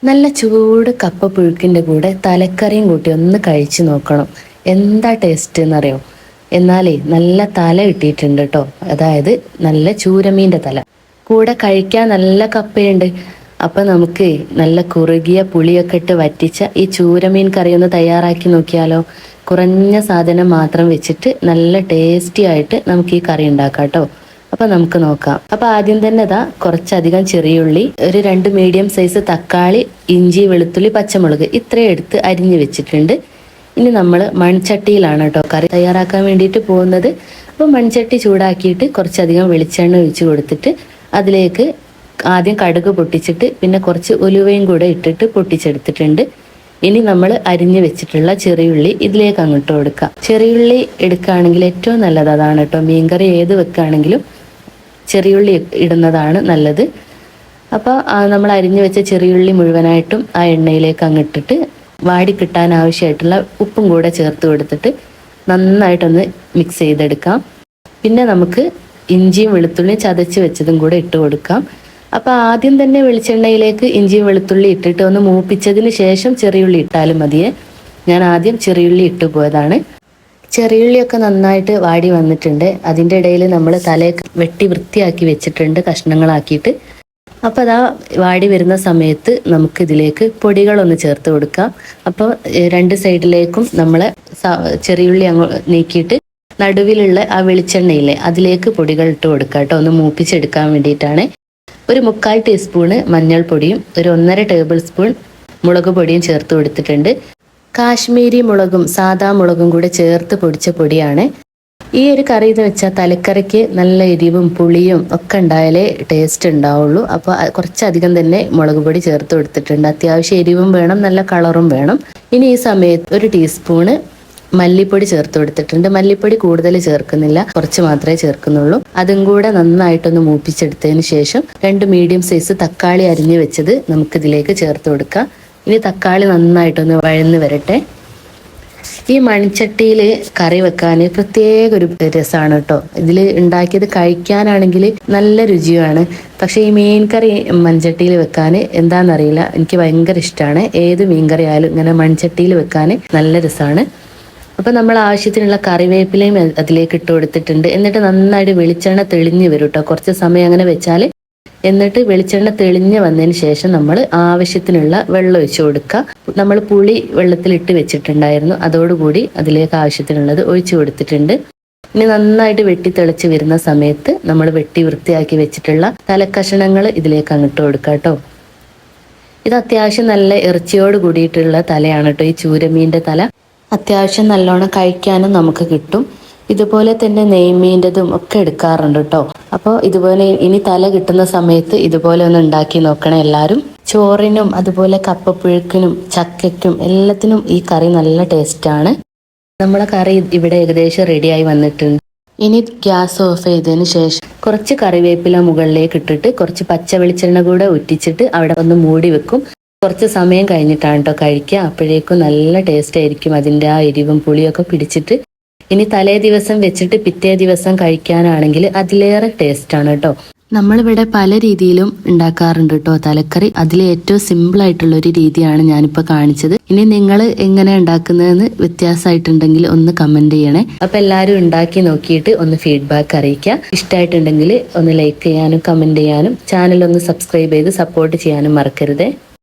നല്ല ചൂട് കപ്പ പുഴുക്കിൻ്റെ കൂടെ തലക്കറിയും കൂട്ടി ഒന്ന് കഴിച്ചു നോക്കണം. എന്താ ടേസ്റ്റ് എന്നറിയോ? എന്നാലേ നല്ല തല കിട്ടിയിട്ടുണ്ട് കേട്ടോ. അതായത് നല്ല ചൂരമീൻ്റെ തല. കൂടെ കഴിക്കാൻ നല്ല കപ്പയുണ്ട്. അപ്പം നമുക്ക് നല്ല കുറുകിയ പുളിയൊക്കെ ഇട്ട് വറ്റിച്ച ഈ ചൂരമീൻ കറി ഒന്ന് തയ്യാറാക്കി നോക്കിയാലോ? കുറഞ്ഞ സാധനം മാത്രം വെച്ചിട്ട് നല്ല ടേസ്റ്റി ആയിട്ട് നമുക്ക് ഈ കറി ഉണ്ടാക്കാം കേട്ടോ. അപ്പൊ നമുക്ക് നോക്കാം. അപ്പൊ ആദ്യം തന്നെ കുറച്ചധികം ചെറിയുള്ളി, ഒരു 2 മീഡിയം സൈസ് തക്കാളി, ഇഞ്ചി, വെളുത്തുള്ളി, പച്ചമുളക് ഇത്രയും എടുത്ത് അരിഞ്ഞു വെച്ചിട്ടുണ്ട്. ഇനി നമ്മൾ മൺചട്ടിയിലാണ് കേട്ടോ കറി തയ്യാറാക്കാൻ വേണ്ടിയിട്ട് പോകുന്നത്. അപ്പോൾ മൺചട്ടി ചൂടാക്കിയിട്ട് കുറച്ചധികം വെളിച്ചെണ്ണ ഒഴിച്ച് കൊടുത്തിട്ട് അതിലേക്ക് ആദ്യം കടുക് പൊട്ടിച്ചിട്ട് പിന്നെ കുറച്ച് ഉലുവയും കൂടെ ഇട്ടിട്ട് പൊട്ടിച്ചെടുത്തിട്ടുണ്ട്. ഇനി നമ്മൾ അരിഞ്ഞു വെച്ചിട്ടുള്ള ചെറിയുള്ളി ഇതിലേക്ക് അങ്ങോട്ട് കൊടുക്കാം. ചെറിയുള്ളി എടുക്കുകയാണെങ്കിൽ ഏറ്റവും നല്ലത് അതാണ് കേട്ടോ. മീൻകറി ഏത് വെക്കുകയാണെങ്കിലും ചെറിയുള്ളി ഇടുന്നതാണ് നല്ലത്. അപ്പോൾ നമ്മൾ അരിഞ്ഞു വെച്ച ചെറിയുള്ളി മുഴുവനായിട്ടും ആ എണ്ണയിലേക്ക് അങ്ങിട്ടിട്ട് വാടി കിട്ടാൻ ആവശ്യമായിട്ടുള്ള ഉപ്പും കൂടെ ചേർത്ത് കൊടുത്തിട്ട് നന്നായിട്ടൊന്ന് മിക്സ് ചെയ്തെടുക്കാം. പിന്നെ നമുക്ക് ഇഞ്ചിയും വെളുത്തുള്ളിയും ചതച്ച് വെച്ചതും കൂടെ ഇട്ട് കൊടുക്കാം. അപ്പോൾ ആദ്യം തന്നെ വെളിച്ചെണ്ണയിലേക്ക് ഇഞ്ചിയും വെളുത്തുള്ളി ഇട്ടിട്ട് ഒന്ന് മൂപ്പിച്ചതിന് ശേഷം ചെറിയുള്ളി ഇട്ടാലും മതിയേ. ഞാൻ ആദ്യം ചെറിയുള്ളി ഇട്ടു പോയതാണ്. ചെറിയുള്ളിയൊക്കെ നന്നായിട്ട് വാടി വന്നിട്ടുണ്ട്. അതിൻ്റെ ഇടയിൽ നമ്മൾ തലയൊക്കെ വെട്ടി വൃത്തിയാക്കി വെച്ചിട്ടുണ്ട് കഷ്ണങ്ങളാക്കിയിട്ട്. അപ്പോൾ അതാ വാടി വരുന്ന സമയത്ത് നമുക്ക് ഇതിലേക്ക് പൊടികളൊന്ന് ചേർത്ത് കൊടുക്കാം. അപ്പോൾ 2 സൈഡിലേക്കും നമ്മൾ ചെറിയുള്ളി നീക്കിയിട്ട് നടുവിലുള്ള ആ വെളിച്ചെണ്ണയില്ലേ അതിലേക്ക് പൊടികൾ ഇട്ട് കൊടുക്കാം കേട്ടോ. ഒന്ന് മൂപ്പിച്ചെടുക്കാൻ വേണ്ടിയിട്ടാണ്. ഒരു 3/4 ടീസ്പൂണ് മഞ്ഞൾപ്പൊടിയും ഒരു 1.5 ടേബിൾ സ്പൂൺ മുളക് പൊടിയും ചേർത്ത് കൊടുത്തിട്ടുണ്ട്. കാശ്മീരി മുളകും സാദാ മുളകും കൂടെ ചേർത്ത് പൊടിച്ച പൊടിയാണ്. ഈ ഒരു കറി എന്ന് വെച്ചാൽ തലക്കറിക്ക് നല്ല എരിവും പുളിയും ഒക്കെ ഉണ്ടായാലേ ടേസ്റ്റ് ഉണ്ടാവുള്ളൂ. അപ്പോൾ കുറച്ചധികം തന്നെ മുളക് പൊടി ചേർത്ത് കൊടുത്തിട്ടുണ്ട്. അത്യാവശ്യം എരിവും വേണം, നല്ല കളറും വേണം. ഇനി ഈ സമയത്ത് 1 ടീസ്പൂണ് മല്ലിപ്പൊടി ചേർത്ത് കൊടുത്തിട്ടുണ്ട്. മല്ലിപ്പൊടി കൂടുതൽ ചേർക്കുന്നില്ല, കുറച്ച് മാത്രമേ ചേർക്കുന്നുള്ളൂ. അതും കൂടെ നന്നായിട്ടൊന്ന് മൂപ്പിച്ചെടുത്തതിന് ശേഷം 2 മീഡിയം സൈസ് തക്കാളി അരിഞ്ഞു വെച്ചത് നമുക്കിതിലേക്ക് ചേർത്ത് കൊടുക്കാം. ഇനി തക്കാളി നന്നായിട്ടൊന്ന് വഴന്ന് വരട്ടെ. ഈ മൺചട്ടിയിൽ കറി വെക്കാൻ പ്രത്യേക ഒരു രസമാണ് കേട്ടോ. ഇതിൽ ഉണ്ടാക്കിയത് കഴിക്കാനാണെങ്കിൽ നല്ല രുചിയാണ്. പക്ഷേ ഈ മീൻ കറി മൺചട്ടിയിൽ വെക്കാൻ എന്താണെന്നറിയില്ല, എനിക്ക് ഭയങ്കര ഇഷ്ടമാണ്. ഏത് മീൻ കറി ആയാലും ഇങ്ങനെ മൺചട്ടിയിൽ വെക്കാൻ നല്ല രസമാണ്. അപ്പം നമ്മൾ ആവശ്യത്തിനുള്ള കറിവേപ്പിലയും അതിലേക്ക് ഇട്ട് കൊടുത്തിട്ടുണ്ട്. എന്നിട്ട് നന്നായിട്ട് വെളിച്ചെണ്ണ തെളിഞ്ഞ് വരും കേട്ടോ. കുറച്ച് സമയം അങ്ങനെ വെച്ചാൽ. എന്നിട്ട് വെളിച്ചെണ്ണ തെളിഞ്ഞ് വന്നതിന് ശേഷം നമ്മൾ ആവശ്യത്തിനുള്ള വെള്ളം ഒഴിച്ചു കൊടുക്കുക. നമ്മൾ പുളി വെള്ളത്തിലിട്ട് വെച്ചിട്ടുണ്ടായിരുന്നു, അതോടുകൂടി അതിലേക്ക് ആവശ്യത്തിനുള്ളത് ഒഴിച്ചു കൊടുത്തിട്ടുണ്ട്. ഇനി നന്നായിട്ട് വെട്ടി തിളച്ച് വരുന്ന സമയത്ത് നമ്മൾ വെട്ടി വൃത്തിയാക്കി വെച്ചിട്ടുള്ള തലക്കഷണങ്ങൾ ഇതിലേക്ക് അങ്ങോട്ട് കൊടുക്കുക കേട്ടോ. ഇത് അത്യാവശ്യം നല്ല ഇറച്ചിയോട് കൂടിയിട്ടുള്ള തലയാണ് കേട്ടോ. ഈ ചൂരമീൻ്റെ തല അത്യാവശ്യം നല്ലോണം കഴിക്കാനും നമുക്ക് കിട്ടും. ഇതുപോലെ തന്നെ നെയ്മീൻ്റെതും ഒക്കെ എടുക്കാറുണ്ട് കേട്ടോ. അപ്പോൾ ഇതുപോലെ ഇനി തല കിട്ടുന്ന സമയത്ത് ഇതുപോലെ ഒന്ന് ഉണ്ടാക്കി നോക്കണം എല്ലാവരും. ചോറിനും അതുപോലെ കപ്പപ്പുഴുക്കിനും ചക്കയ്ക്കും എല്ലാത്തിനും ഈ കറി നല്ല ടേസ്റ്റാണ്. നമ്മളെ കറി ഇവിടെ ഏകദേശം റെഡിയായി വന്നിട്ടുണ്ട്. ഇനി ഗ്യാസ് ഓഫ് ചെയ്തതിന് ശേഷം കുറച്ച് കറിവേപ്പില മുകളിലേക്ക് ഇട്ടിട്ട് കുറച്ച് പച്ച വെളിച്ചെണ്ണ കൂടെ ഉറ്റിച്ചിട്ട് അവിടെ ഒന്ന് മൂടി വെക്കും. കുറച്ച് സമയം കഴിഞ്ഞിട്ടാണ് കേട്ടോ കഴിക്കുക. അപ്പോഴേക്കും നല്ല ടേസ്റ്റ് ആയിരിക്കും. അതിൻ്റെ ആ എരിവും പുളിയൊക്കെ പിടിച്ചിട്ട്. ഇനി തലേ ദിവസം വെച്ചിട്ട് പിറ്റേ ദിവസം കഴിക്കാനാണെങ്കിൽ അതിലേറെ ടേസ്റ്റാണ് കേട്ടോ. നമ്മളിവിടെ പല രീതിയിലും ഉണ്ടാക്കാറുണ്ട് കേട്ടോ തലക്കറി. അതിൽ ഏറ്റവും സിമ്പിൾ ആയിട്ടുള്ള ഒരു രീതിയാണ് ഞാനിപ്പോൾ കാണിച്ചത്. ഇനി നിങ്ങൾ എങ്ങനെ ഉണ്ടാക്കുന്നതെന്ന് വ്യത്യാസമായിട്ടുണ്ടെങ്കിൽ ഒന്ന് കമന്റ് ചെയ്യണേ. അപ്പൊ എല്ലാവരും ഉണ്ടാക്കി നോക്കിയിട്ട് ഒന്ന് ഫീഡ്ബാക്ക് അറിയിക്കുക. ഇഷ്ടമായിട്ടുണ്ടെങ്കിൽ ഒന്ന് ലൈക്ക് ചെയ്യാനും കമന്റ് ചെയ്യാനും ചാനൽ ഒന്ന് സബ്സ്ക്രൈബ് ചെയ്ത് സപ്പോർട്ട് ചെയ്യാനും മറക്കരുതേ.